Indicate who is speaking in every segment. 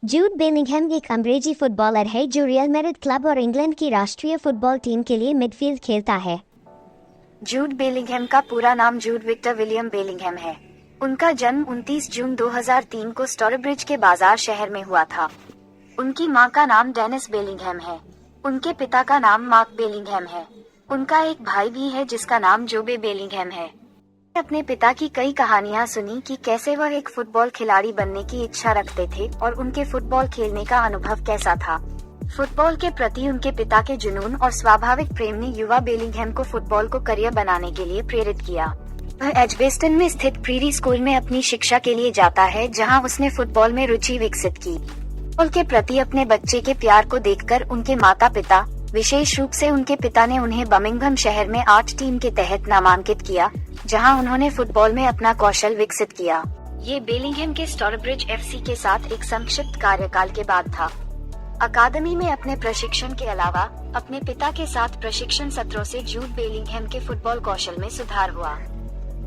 Speaker 1: जूड Bellingham एक अंग्रेजी footballer है जो रियल मैड्रिड क्लब और इंग्लैंड की राष्ट्रीय फुटबॉल टीम के लिए मिडफील्ड खेलता है।
Speaker 2: जूड बेलिंघम का पूरा नाम जूड विक्टर विलियम बेलिंघम है। उनका जन्म 29 जून 2003 को स्टोरब्रिज के बाजार शहर में हुआ था। उनकी मां का नाम डेनिस बेलिंघम है। उनके पिता का नाम मार्क बेलिंघम है। उनका एक भाई भी है जिसका नाम जोबे बेलिंघम है। अपने पिता की कई कहानियां सुनी कि कैसे वह एक फुटबॉल खिलाड़ी बनने की इच्छा रखते थे और उनके फुटबॉल खेलने का अनुभव कैसा था। फुटबॉल के प्रति उनके पिता के जुनून और स्वाभाविक प्रेम ने युवा बेलिंघम को फुटबॉल को करियर बनाने के लिए प्रेरित किया। वह एजबेस्टन में स्थित प्रीरी स्कूल में अपनी शिक्षा के लिए जाता है, जहां उसने फुटबॉल में रुचि विकसित की। फुटबॉल के प्रति अपने बच्चे के प्यार को देखकर उनके माता पिता, विशेष रूप से उनके पिता ने उन्हें बर्मिंघम शहर में 8 टीम के तहत नामांकित किया, जहां उन्होंने फुटबॉल में अपना कौशल विकसित किया। ये बेलिंघम के स्टोरब्रिज एफसी के साथ एक संक्षिप्त कार्यकाल के बाद था। अकादमी में अपने प्रशिक्षण के अलावा अपने पिता के साथ प्रशिक्षण सत्रों से जूड बेलिंघम के फुटबॉल कौशल में सुधार हुआ।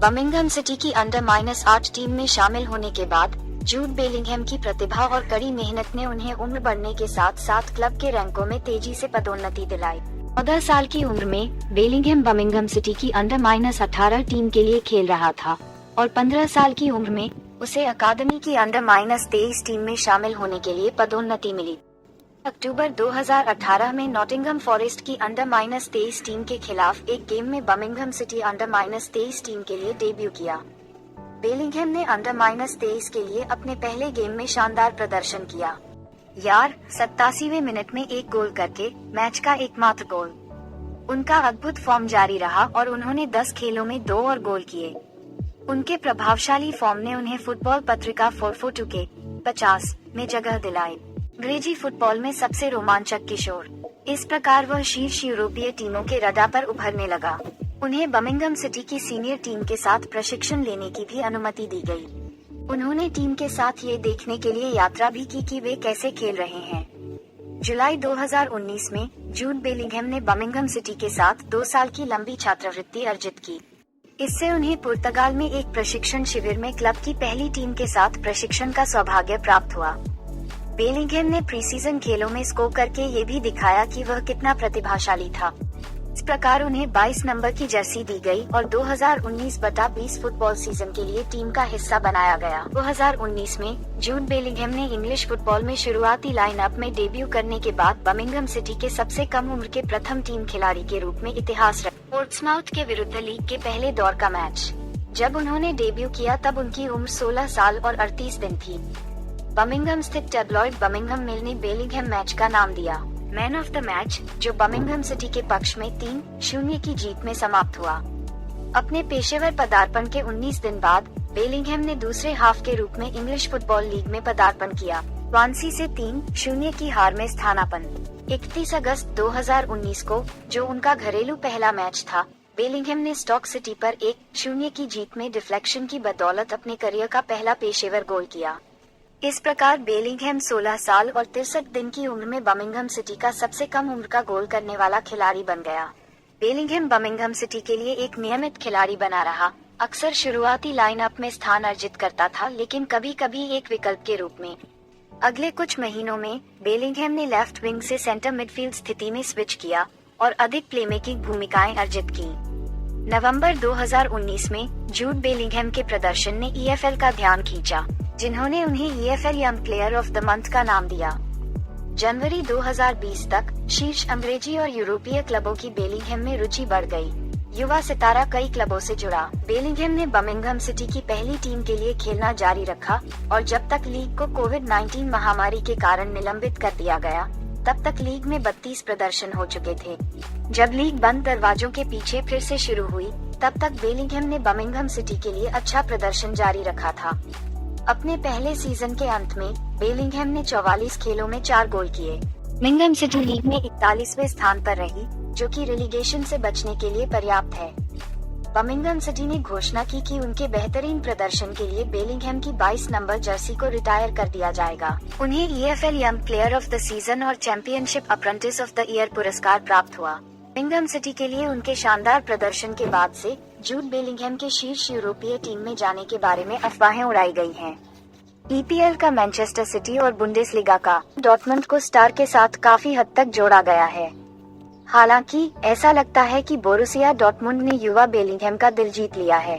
Speaker 2: बर्मिंघम सिटी की अंडर-8 टीम में शामिल होने के बाद जूड बेलिंघम की प्रतिभा और कड़ी मेहनत ने उन्हें उम्र बढ़ने के साथ साथ क्लब के रैंकों में तेजी से पदोन्नति दिलाई। 14 साल की उम्र में बेलिंघम बर्मिंघम सिटी की अंडर-18 टीम के लिए खेल रहा था और 15 साल की उम्र में उसे अकादमी की अंडर-23 टीम में शामिल होने के लिए पदोन्नति मिली। अक्टूबर 2018 में नॉटिंघम फॉरेस्ट की अंडर-23 टीम के खिलाफ एक गेम में बर्मिंघम सिटी अंडर-23 टीम के लिए डेब्यू किया। बेलिंघम ने अंडर-23 के लिए अपने पहले गेम में शानदार प्रदर्शन किया। 87वें मिनट में एक गोल करके मैच का एकमात्र गोल। उनका अद्भुत फॉर्म जारी रहा और उन्होंने 10 खेलों में 2 और गोल किए। उनके प्रभावशाली फॉर्म ने उन्हें फुटबॉल पत्रिका 442 के 50 में जगह दिलाई। अंग्रेजी फुटबॉल में सबसे रोमांचक किशोर। इस प्रकार वह शीर्ष यूरोपीय टीमों के रडार पर उभरने लगा। उन्हें बर्मिंघम सिटी की सीनियर टीम के साथ प्रशिक्षण लेने की भी अनुमति दी गई। उन्होंने टीम के साथ ये देखने के लिए यात्रा भी की कि वे कैसे खेल रहे हैं। जुलाई 2019 में जूड बेलिंघम ने बर्मिंघम सिटी के साथ 2 साल की लंबी छात्रवृत्ति अर्जित की। इससे उन्हें पुर्तगाल में एक प्रशिक्षण शिविर में क्लब की पहली टीम के साथ प्रशिक्षण का सौभाग्य प्राप्त हुआ। बेलिंघम ने प्रीसीजन खेलों में स्कोर करके ये भी दिखाया कि वह कितना प्रतिभाशाली था। इस प्रकार उन्हें 22 नंबर की जर्सी दी गई और 2019-20 फुटबॉल सीजन के लिए टीम का हिस्सा बनाया गया। 2019 में जूड बेलिंघम ने इंग्लिश फुटबॉल में शुरुआती लाइनअप में डेब्यू करने के बाद बर्मिंघम सिटी के सबसे कम उम्र के प्रथम टीम खिलाड़ी के रूप में इतिहास रचा। पोर्ट्समाउथ के विरुद्ध लीग के पहले दौर का मैच। जब उन्होंने डेब्यू किया तब उनकी उम्र 16 साल और 38 दिन थी। बर्मिंघम स्थित टैब्लॉइड बर्मिंघम मेल ने बेलिंघम मैच का नाम दिया मैन ऑफ द मैच, जो बर्मिंघम सिटी के पक्ष में 3-0 की जीत में समाप्त हुआ। अपने पेशेवर पदार्पण के 19 दिन बाद बेलिंघम ने दूसरे हाफ के रूप में इंग्लिश फुटबॉल लीग में पदार्पण किया। स्वानसी से 3-0 की हार में स्थानापन्न। 31 अगस्त 2019 को, जो उनका घरेलू पहला मैच था, बेलिंघम ने स्टॉक सिटी पर 1-0 की जीत में डिफ्लेक्शन की बदौलत अपने करियर का पहला पेशेवर गोल किया। इस प्रकार बेलिंघम 16 साल और 63 दिन की उम्र में बर्मिंघम सिटी का सबसे कम उम्र का गोल करने वाला खिलाड़ी बन गया। बेलिंघम बर्मिंघम सिटी के लिए एक नियमित खिलाड़ी बना रहा। अक्सर शुरुआती लाइनअप में स्थान अर्जित करता था, लेकिन कभी कभी एक विकल्प के रूप में। अगले कुछ महीनों में बेलिंघम ने लेफ्ट विंग से सेंटर मिडफील्ड स्थिति में स्विच किया और अधिक प्लेमेकिंग भूमिकाएं अर्जित की। नवंबर 2019 में जूड बेलिंघम के प्रदर्शन ने EFL का ध्यान खींचा, जिन्होंने उन्हें EFL young player of the month का नाम दिया। जनवरी 2020 तक शीर्ष अंग्रेजी और यूरोपीय क्लबों की बेलिंघम में रुचि बढ़ गई। युवा सितारा कई क्लबों से जुड़ा। बेलिंघम ने बर्मिंघम सिटी की पहली टीम के लिए खेलना जारी रखा और जब तक लीग को कोविड-19 महामारी के कारण निलंबित कर दिया गया, तब तक लीग में 32 प्रदर्शन हो चुके थे। जब लीग बंद दरवाजों के पीछे फिर से शुरू हुई, तब तक बेलिंघम ने बर्मिंघम सिटी के लिए अच्छा प्रदर्शन जारी रखा था। अपने पहले सीजन के अंत में बेलिंघम ने 44 खेलों में 4 गोल किए। बर्मिंघम सिटी लीग में 41वें स्थान पर रही, जो कि रिलीगेशन से बचने के लिए पर्याप्त है। बर्मिंघम सिटी ने घोषणा की कि उनके बेहतरीन प्रदर्शन के लिए बेलिंघम की 22 नंबर जर्सी को रिटायर कर दिया जाएगा। उन्हें EFL young player of the season और championship apprentice of the year पुरस्कार प्राप्त हुआ। बर्मिंघम सिटी के लिए उनके शानदार प्रदर्शन के बाद से जूड बेलिंघम के शीर्ष यूरोपीय टीम में जाने के बारे में अफवाहें उड़ाई गई हैं। ईपीएल का मैनचेस्टर सिटी और बुंडेसलीगा का डॉर्टमुंड को स्टार के साथ काफी हद तक जोड़ा गया है। हालांकि ऐसा लगता है कि बोरुसिया डॉर्टमुंड ने युवा बेलिंघम का दिल जीत लिया है।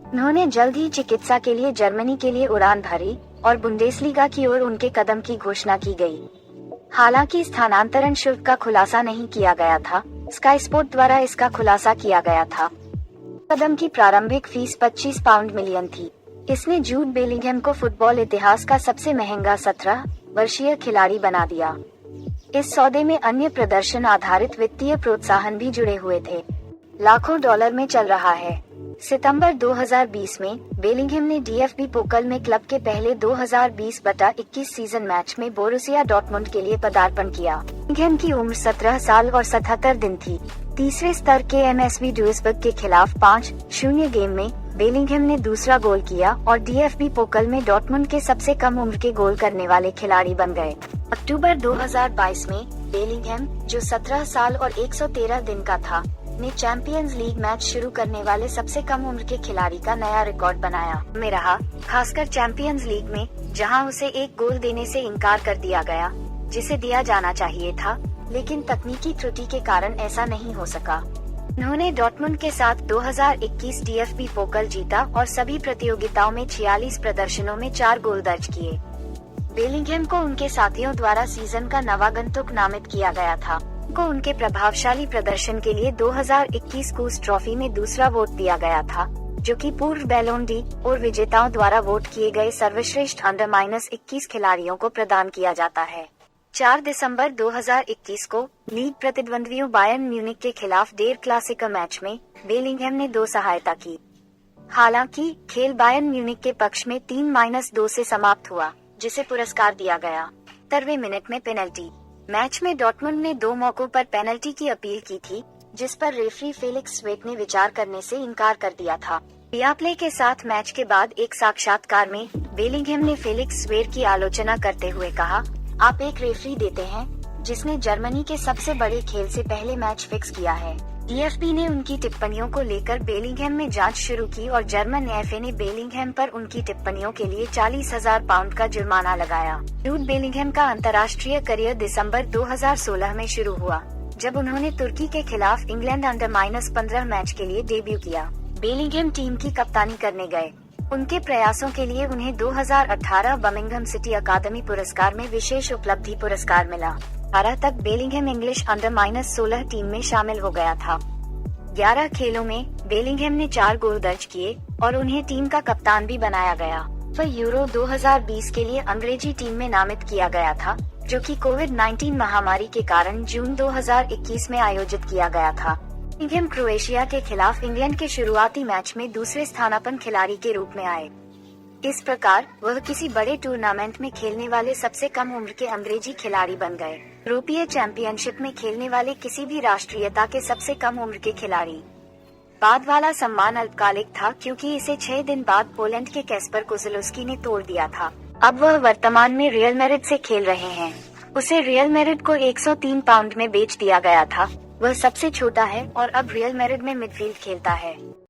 Speaker 2: उन्होंने जल्द ही चिकित्सा के लिए जर्मनी के लिए उड़ान भरी और बुंडेसलीगा की ओर उनके कदम की घोषणा की गई। हालांकि स्थानांतरण शुल्क का खुलासा नहीं किया गया था, स्काई स्पोर्ट द्वारा इसका खुलासा किया गया था। कदम की प्रारंभिक फीस 25 पाउंड मिलियन थी। इसने जूड बेलिंघम को फुटबॉल इतिहास का सबसे महंगा 17 वर्षीय खिलाड़ी बना दिया। इस सौदे में अन्य प्रदर्शन आधारित वित्तीय प्रोत्साहन भी जुड़े हुए थे। लाखों डॉलर में चल रहा है। सितंबर 2020 में बेलिंघम ने डीएफबी पोकल में क्लब के पहले 2020/21 सीजन मैच में बोरुसिया डॉर्टमुंड के लिए पदार्पण किया। बेलिंघम की उम्र 17 साल और 77 दिन थी। तीसरे स्तर के एमएसवी ड्यूइसबर्ग के खिलाफ 5-0 गेम में बेलिंघम ने दूसरा गोल किया और डीएफबी पोकल में डॉर्टमुंड के सबसे कम उम्र के गोल करने वाले खिलाड़ी बन गए। अक्टूबर 2022 में बेलिंघम, जो 17 साल और 113 दिन का था, ने चैंपियंस लीग मैच शुरू करने वाले सबसे कम उम्र के खिलाड़ी का नया रिकॉर्ड बनाया में रहा, खासकर चैंपियंस लीग में, जहां उसे एक गोल देने से इनकार कर दिया गया, जिसे दिया जाना चाहिए था, लेकिन तकनीकी त्रुटि के कारण ऐसा नहीं हो सका। उन्होंने डॉर्टमुंड के साथ 2021 डीएफबी पोकल जीता और सभी प्रतियोगिताओं में 46 प्रदर्शनों में 4 गोल दर्ज किए। बेलिंघम को उनके साथियों द्वारा सीजन का नवागंतुक नामित किया गया था। को उनके प्रभावशाली प्रदर्शन के लिए 2021 कूस ट्रॉफी में दूसरा वोट दिया गया था, जो कि पूर्व बैलोन डी और विजेताओं द्वारा वोट किए गए सर्वश्रेष्ठ अंडर-21 खिलाड़ियों को प्रदान किया जाता है। 4 दिसंबर 2021 को लीग प्रतिद्वंद्वियों बायर्न म्यूनिख के खिलाफ डेर क्लासिकर मैच में बेलिंघम ने 2 सहायता की। हालांकि खेल बायर्न म्यूनिख के पक्ष में 3-2 से समाप्त हुआ, जिसे पुरस्कार दिया गया। 70वें मिनट में पेनल्टी। मैच में डॉर्टमुंड ने 2 मौकों पर पेनल्टी की अपील की थी, जिस पर रेफरी फेलिक्स स्वेट ने विचार करने से इनकार कर दिया था। रिप्ले के साथ मैच के बाद एक साक्षात्कार में बेलिंघम ने फेलिक्स स्वेट की आलोचना करते हुए कहा, आप एक रेफरी देते हैं जिसने जर्मनी के सबसे बड़े खेल से पहले मैच फिक्स किया है। डीएफबी ने उनकी टिप्पणियों को लेकर बेलिंघम में जांच शुरू की और जर्मन एफए ने बेलिंघम पर उनकी टिप्पणियों के लिए 40,000 पाउंड का जुर्माना लगाया। जूड बेलिंघम का अंतर्राष्ट्रीय करियर दिसंबर 2016 में शुरू हुआ, जब उन्होंने तुर्की के खिलाफ इंग्लैंड अंडर-15 मैच के लिए डेब्यू किया। बेलिंघम टीम की कप्तानी करने गए। उनके प्रयासों के लिए उन्हें 2018 बर्मिंघम सिटी अकादमी पुरस्कार में विशेष उपलब्धि पुरस्कार मिला। 18 तक बेलिंघम इंग्लिश अंडर-16 टीम में शामिल हो गया था। 11 खेलों में बेलिंघम ने 4 गोल दर्ज किए और उन्हें टीम का कप्तान भी बनाया गया। वह यूरो 2020 के लिए अंग्रेजी टीम में नामित किया गया था, जो कि कोविड-19 महामारी के कारण जून 2021 में आयोजित किया गया था। बेलिंघम क्रोएशिया के खिलाफ इंग्लैंड के शुरुआती मैच में दूसरे स्थानापन्न खिलाड़ी के रूप में आए। इस प्रकार वह किसी बड़े टूर्नामेंट में खेलने वाले सबसे कम उम्र के अंग्रेजी खिलाड़ी बन गए। यूरोपीय चैंपियनशिप में खेलने वाले किसी भी राष्ट्रीयता के सबसे कम उम्र के खिलाड़ी। बाद वाला सम्मान अल्पकालिक था, क्योंकि इसे 6 दिन बाद पोलैंड के कैस्पर कोज़लोस्की ने तोड़ दिया था। अब वह वर्तमान में रियल मैड्रिड से खेल रहे हैं। उसे रियल मैड्रिड को 103 पाउंड में बेच दिया गया था। वह सबसे छोटा है और अब रियल मैड्रिड में मिडफील्ड खेलता है।